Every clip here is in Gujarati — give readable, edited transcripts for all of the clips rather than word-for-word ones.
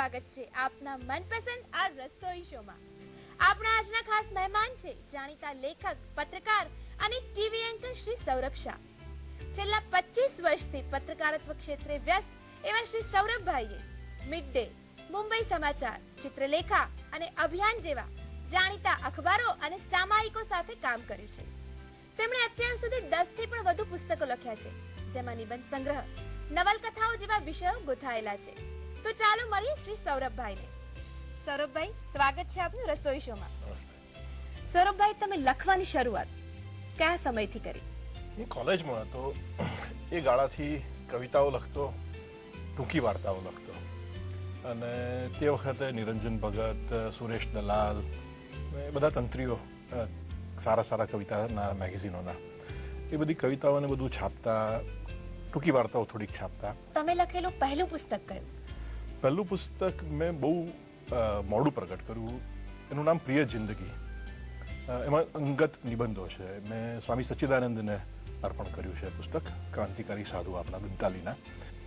સ્વાગત છે આપના મનપસંદ આ રસોઈ શોમાં. આપણા આજના ખાસ મહેમાન છે જાણીતા લેખક, પત્રકાર અને ટીવી એન્કર શ્રી સૌરભ શાહ. છેલ્લા 25 વર્ષથી પત્રકારત્વ ક્ષેત્રે વ્યસ્ત એવા શ્રી સૌરભભાઈએ મિડ ડે, મુંબઈ સમાચાર, ચિત્રલેખા અને અભિયાન જેવા જાણીતા અખબારો અને સામાયિકો સાથે કામ કર્યું છે. તેમણે અત્યાર સુધી 10 થી પણ વધુ પુસ્તકો લખ્યા છે, જેમાં નિબંધ સંગ્રહ, નવલકથાઓ જેવા વિષયો ગોથાયેલા છે. તો ચાલો મળીએ શ્રી સૌરભભાઈને. સૌરભભાઈ, સ્વાગત છે આપનું રસોઈ શોમાં. સૌરભભાઈ, તમે લખવાની શરૂઆત કયા સમયથી કરી? હું કોલેજમાં હતો એ ગાળાથી કવિતાઓ લખતો, ટૂંકી વાર્તાઓ લખતો, અને તે વખતે નિરંજન ભગત, સુરેશ દલાલ બધા તંત્રીઓ સારા સારા કવિતાના મેગેઝિનોના એ બધી કવિતાઓને બધું છાપતા, ટૂંકી વાર્તાઓ થોડીક છાપતા. તમે લખેલું પહેલું પુસ્તક કયું? પહેલું પુસ્તક મેં બહુ મોડું પ્રગટ કર્યું. એનું નામ પ્રિય જિંદગી. એમાં અંગત નિબંધો છે. મેં સ્વામી સચ્ચિદાનંદને અર્પણ કર્યું છે પુસ્તક, ક્રાંતિકારી સાધુ આપણા ગુંતાલીના.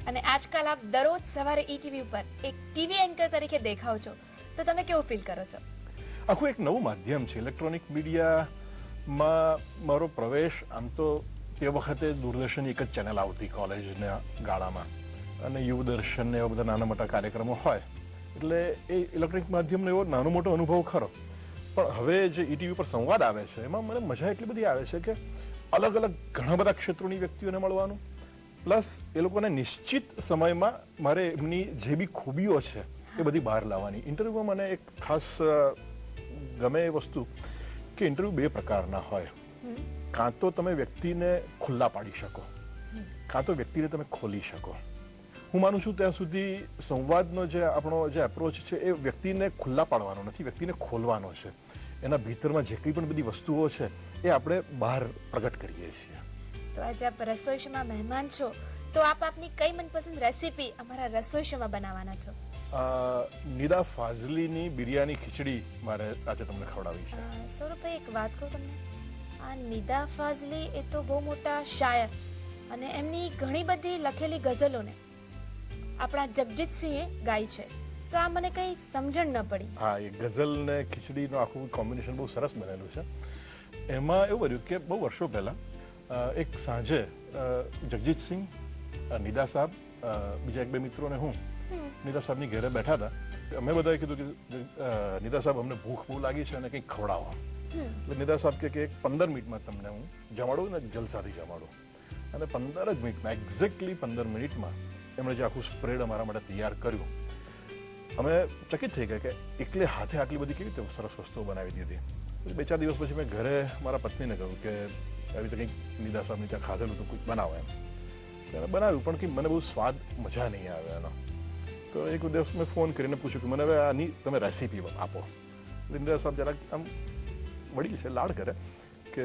અને આજકાલ આપ દરરોજ સવારે ઈટીવી ઉપર એક ટીવી એન્કર તરીકે દેખાવ છો, તો તમે કેવું ફીલ કરો છો? આખું એક નવું માધ્યમ છે. ઇલેક્ટ્રોનિક મીડિયામાં મારો પ્રવેશ, આમ તો તે વખતે દૂરદર્શનની એક જ ચેનલ આવતી કોલેજના ગાળામાં, અને યુવદર્શન ને એવા બધા નાના મોટા કાર્યક્રમો હોય, એટલે એ ઇલેક્ટ્રોનિક માધ્યમનો એવો નાનો મોટો અનુભવ ખરો. પણ હવે જે ઈટીવી પર સંવાદ આવે છે એમાં મને મજા એટલી બધી આવે છે કે અલગ અલગ ઘણા બધા ક્ષેત્રોની વ્યક્તિઓને મળવાનું, પ્લસ એ લોકોને નિશ્ચિત સમયમાં મારે એમની જે બી ખૂબીઓ છે એ બધી બહાર લાવવાની. ઇન્ટરવ્યુમાં મને એક ખાસ ગમે એ વસ્તુ કે ઇન્ટરવ્યુ બે પ્રકારના હોય. કાં તો તમે વ્યક્તિને ખુલ્લા પાડી શકો, કાં તો વ્યક્તિને તમે ખોલી શકો. હું માનું છું ત્યાં સુધી સંવાદનો જે આપણો જે એપ્રોચ છે એ વ્યક્તિને ખુલ્લા પાડવાનો નથી, વ્યક્તિને ખોલવાનો છે. એના ભીતરમાં જે કંઈ પણ બધી વસ્તુઓ છે એ આપણે બહાર પ્રગટ કરીએ છીએ. તો આજે આપ રસોઈ શોમાં મહેમાન છો, તો આપ આપની કઈ મનપસંદ રેસીપી અમારા રસોઈ શોમાં બનાવવાના છો? નિદા ફાઝલીની બિરયાની ખીચડી મારે આજે તમને ખવડાવી છે. સૌરભભાઈ, એક વાત કહું તમને, આ નિદા ફાઝલી એ તો બહુ મોટા શાયર, અને એમની ઘણી બધી લખેલી ગઝલોને આપણા જગજીતસિંહે ગાઈ છે, તો આ મને કઈ સમજણ ન પડી. હા, એ ગઝલ ને ખીચડીનું આખું કોમ્બિનેશન બહુ સરસ બનેલું છે. એમાં એવું બન્યું કે બહુ વર્ષો પહેલા એક સાંજે જગજીતસિંહ, નિદા સાહેબ, બીજા એક બે મિત્રો ને હું નિદા સાહેબની ઘરે બેઠા હતા. અમે બધાએ કીધું કે નિદા સાહેબ, અમને ભૂખ બહુ લાગી છે અને કંઈક ખવડાવો. એટલે નિદા સાહેબ કે 15 મિનિટમાં તમને હું જમાડું ને જલસાથી જમાડું. અને 15 જ મિનિટમાં, એક્ઝેક્ટલી 15 મિનિટમાં એમણે જે આખું સ્પ્રેડ અમારા માટે તૈયાર કર્યું, અમે ચકિત થઈ ગયા કે એકલે હાથે આટલી બધી કેવી રીતે સરસ વસ્તુઓ બનાવી દીધી. 2-4 દિવસ પછી મેં ઘરે મારા પત્નીને કહ્યું કે આવી રીતે કંઈક નિદા સાહેબની ત્યાં ખાધેલું તો કંઈક બનાવો એમ. ત્યારે બનાવ્યું, પણ કે મને બહુ સ્વાદ મજા નહીં આવે એનો. તો એક દિવસ મેં ફોન કરીને પૂછ્યું કે મને હવે આની તમે રેસીપી આપો. નિદા સાહેબ જરાક આમ વડીલ છે, લાડ કરે કે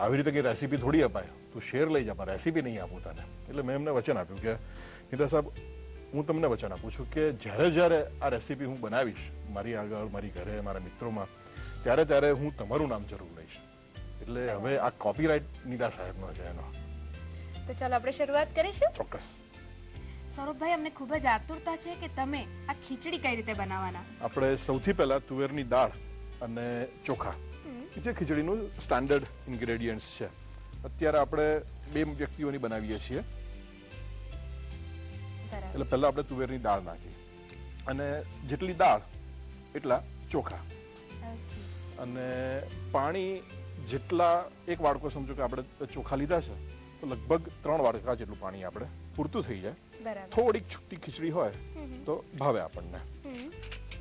આવી રીતે કંઈ રેસીપી થોડી અપાય, તું શેર લઈ જા, પણ રેસીપી નહીં આપું તને. એટલે મેં એમને વચન આપ્યું કે નિદા સાહેબ, હું તમને વચન આપું છું કે જ્યારે જ્યારે આ રેસીપી હું બનાવીશ મારી આગળ, મારી ઘરે, મારા મિત્રોમાં, ત્યારે ત્યારે હું તમારું નામ જરૂર લઈશ. એટલે હવે આ કોપીરાઇટ નિદા સાહેબનો છે એનો. તો ચાલો આપણે શરૂઆત કરીશું. ચોક્કસ. સૌરભભાઈ, અમને ખૂબ જ આતુરતા છે કે તમે આ ખીચડી કઈ રીતે બનાવવાના. આપણે સૌથી પહેલા તુવેરની દાળ અને ચોખા, જે ખીચડીનું સ્ટાન્ડર્ડ ઇન્ગ્રેડિયન્ટ્સ છે. અત્યારે આપણે 2 વ્યક્તિઓની બનાવીએ છીએ, એટલે પહેલા આપણે તુવેરની દાળ નાખી, અને જેટલી દાળ એટલા ચોખા, અને પાણી જેટલા, 1 વાડકો સમજો કે આપણે ચોખા લીધા છે તો લગભગ 3 વાડકા જેટલું પાણી આપણે પૂરતું થઈ જાય. થોડીક છૂટી ખીચડી હોય તો ભાવે આપણને.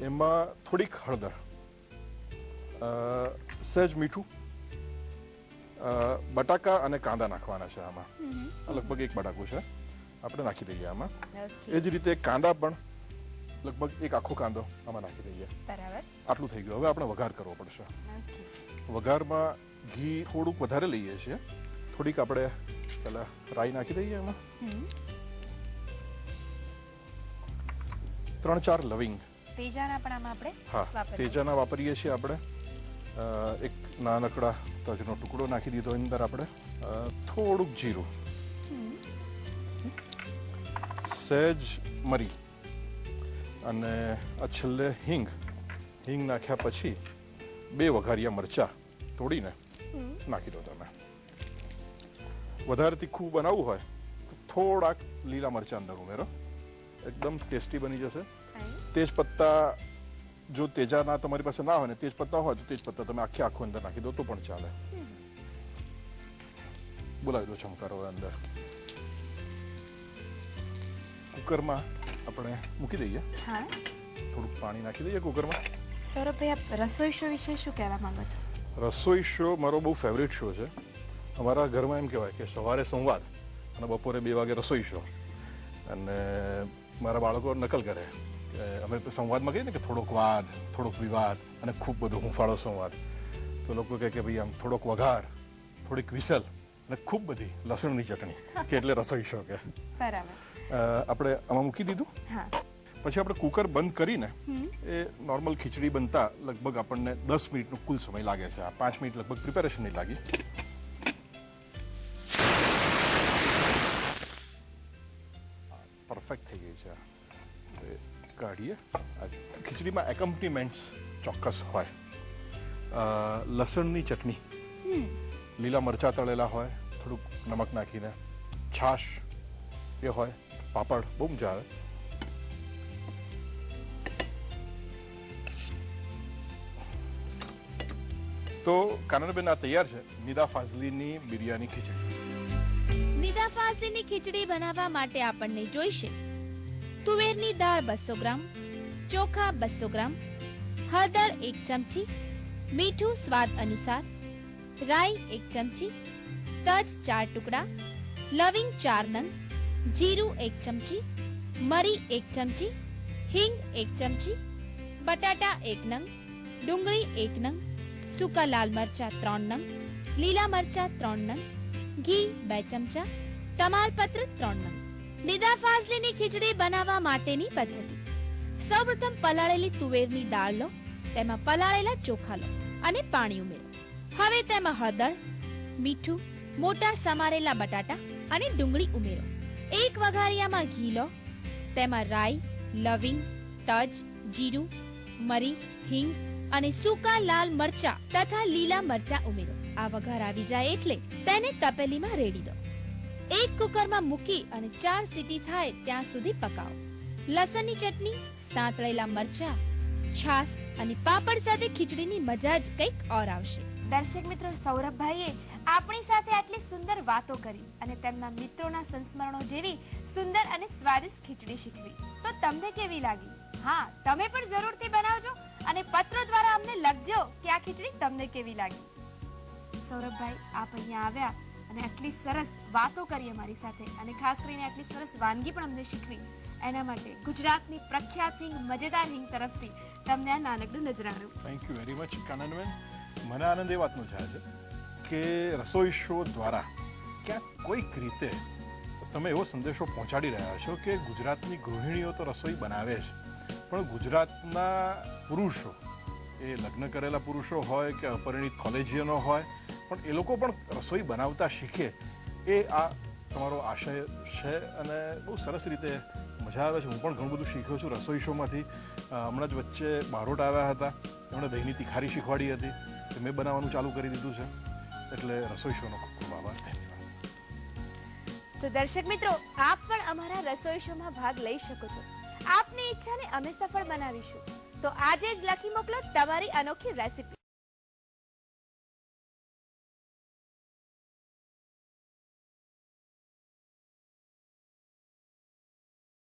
એમાં થોડીક હળદર, સહેજ મીઠું, બટાકા અને કાંદા નાખવાના છે આમાં. લગભગ 1 બટાકું છે, આપણે નાખી દઈએ આમાં. એ જ રીતે કાંદા પણ લગભગ 1 આખો કાંદો આમાં નાખી દઈએ. આટલું થઈ ગયું. હવે આપણે વઘાર કરવો પડશે. વઘારમાં ઘી થોડુંક વધારે લઈએ છીએ. થોડીક આપણે પહેલા રાઈ નાખી દઈએ એમાં. 3-4 લવિંગ. તેજાના પણ આમાં આપણે તેજાના વાપરીએ છીએ આપણે. એક નાનકડા તજનો ટુકડો નાખી દીધો અંદર આપણે. થોડુંક જીરું, સહેજ મરી, અને આ છેલ્લે હિંગ નાખ્યા પછી 2 વઘારિયા મરચા તોડીને નાખી દો. તમે વધારે તીખું બનાવવું હોય તો થોડાક લીલા મરચા અંદર ઉમેરો, એકદમ ટેસ્ટી બની જશે. તેજ પત્તા જો તેજાના તમારી પાસે ના હોય ને તેજ પત્તા હોય તો તેજ પત્તા તમે આખું અંદર નાખી દો તો પણ ચાલે. બોલાવી દો ચમકારો અંદર. કુકરમાં આપણે મૂકી દઈએ. થોડુંક પાણી નાખી દઈએ કુકરમાં. સૌરભભાઈ, આપ રસોઈ શો વિશે શું કહેવા માંગો છો? રસોઈ શો મારો બહુ ફેવરેટ શો છે. અમારા ઘરમાં એમ કહેવાય કે સવારે સંવાદ અને બપોરે 2 વાગે રસોઈ શો. અને મારા બાળકો નકલ કરે કે અમે સંવાદમાં કહીએ ને કે થોડોક વાદ, થોડોક વિવાદ અને ખૂબ બધો હુંફાળો સંવાદ. તો લોકો કહે કે ભાઈ આમ થોડોક વઘાર, થોડીક વિસલ અને ખૂબ બધી લસણની ચટણી કે એટલે રસોઈ શો કે. બરાબર. આપણે આમાં મૂકી દીધું. પછી આપણે કુકર બંધ કરીને એ નોર્મલ ખીચડી બનતા લગભગ આપણને 10 મિનિટનો કુલ સમય લાગે છે. 5 મિનિટ લગભગ પ્રિપેરેશન નહીં લાગી. પરફેક્ટ થઈ ગઈ છે. કાઢીએ. ખીચડીમાં એકોમ્પનીમેન્ટ્સ ચોક્કસ હોય. લસણની ચટણી, લીલા મરચા તળેલા હોય, થોડુંક નમક નાખીને, છાશ એ હોય, પાપડ, બહુ મજા આવે. તો કાનનબેન, આ તૈયાર છે નિદા ફાઝલીની બિરયાની ખીચડી. નિદા ફાઝલીની ખીચડી બનાવવા માટે આપણને જોઈશે તુવેરની દાળ 200 ગ્રામ, ચોખા 200 ગ્રામ, હળદર 1 ચમચી, મીઠું સ્વાદ અનુસાર, રાઈ 1 ચમચી, તજ 4 ટુકડા, લવિંગ 4 નંગ, જીરું 1 ચમચી, મરી 1 ચમચી, હિંગ 1 ચમચી, બટાટા 1 નંગ, ડુંગળી 1 નંગ, સૂકા લાલ મરચા 3 નંગ, લીલા મરચા 3 નંગ, ઘી 2 ચમચા, તમાલપત્ર 3 નંગ. નિદા ફાઝલીની ખીચડી બનાવવા માટેની પદ્ધતિ: સૌપ્રથમ પલાળેલી તુવેરની દાળ લો, તેમાં પલાળેલા ચોખા લો અને પાણી ઉમેરો. હવે તેમાં હળદર, મીઠું, મોટા સમારેલા બટાટા અને ડુંગળી ઉમેરો. એક વઘારિયામાં ઘી લો, તેમાં રાઈ, લવિંગ, તજ, જીરું, મરી, હિંગ અને સૂકા લાલ મરચા તથા લીલા મરચા ઉમેરો. આ વઘાર આવી જાય એટલે તેને તપેલીમાં રેડી દો. એક કુકરમાં મૂકી અને 4 સીટી થાય ત્યાં સુધી પકાવો. લસણની ચટણી, સાંતળેલા મરચા, છાશ અને પાપડ સાથે ખીચડીની મજા જ કંઈક ઓર આવશે. દર્શક મિત્રો, સૌરભભાઈએ આપણી સાથે આટલી સુંદર વાતો કરી અને તેમના મિત્રોના સંસ્મરણો જેવી સુંદર અને સ્વાદિષ્ટ ખીચડી શીખવી. તો તમને કેવી લાગી? હા, તમે પણ જરૂરથી બનાવજો અને પત્રો દ્વારા અમને લખજો કે આ ખીચડી તમને કેવી લાગી. સૌરભભાઈ, આપ અહીંયા આવ્યા અને આટલી સરસ વાતો કરી અમારી સાથે અને ખાસ કરીને આટલી સરસ વાનગી પણ અમને શીખવી, એના માટે ગુજરાતની પ્રખ્યાત હિંગ મજેદાર હિંગ તરફથી તમને આ નાનકડું નજરાણું. Thank you very much Kananben. મને આનંદ એ વાતનો થાય છે કે રસોઈ શો દ્વારા ક્યાંક કોઈક રીતે તમે એવો સંદેશો પહોંચાડી રહ્યા છો કે ગુજરાતની ગૃહિણીઓ તો રસોઈ બનાવે છે, પણ ગુજરાતના પુરુષો, એ લગ્ન કરેલા પુરુષો હોય કે અપરિણિત કોલેજિયનો હોય, પણ એ લોકો પણ રસોઈ બનાવતા શીખે, એ આ તમારો આશય છે અને બહુ સરસ રીતે મજા આવે છે. હું પણ ઘણું બધું શીખ્યો છું રસોઈ શોમાંથી. હમણાં જ વચ્ચે બારોટ આવ્યા હતા, એમણે દહીંની તિખારી શીખવાડી હતી, તો મેં બનાવવાનું ચાલુ કરી દીધું છે. એટલે રસોઈ શોનો ખૂબ ખૂબ આભાર. ધન્યવાદ. તો દર્શક મિત્રો, આપ પણ અમારા રસોઈ શોમાં ભાગ લઈ શકો છો. આપની ઈચ્છાને અમે સફળ બનાવીશું. તો આજે જ લખી મોકલો તમારી અનોખી રેસીપી.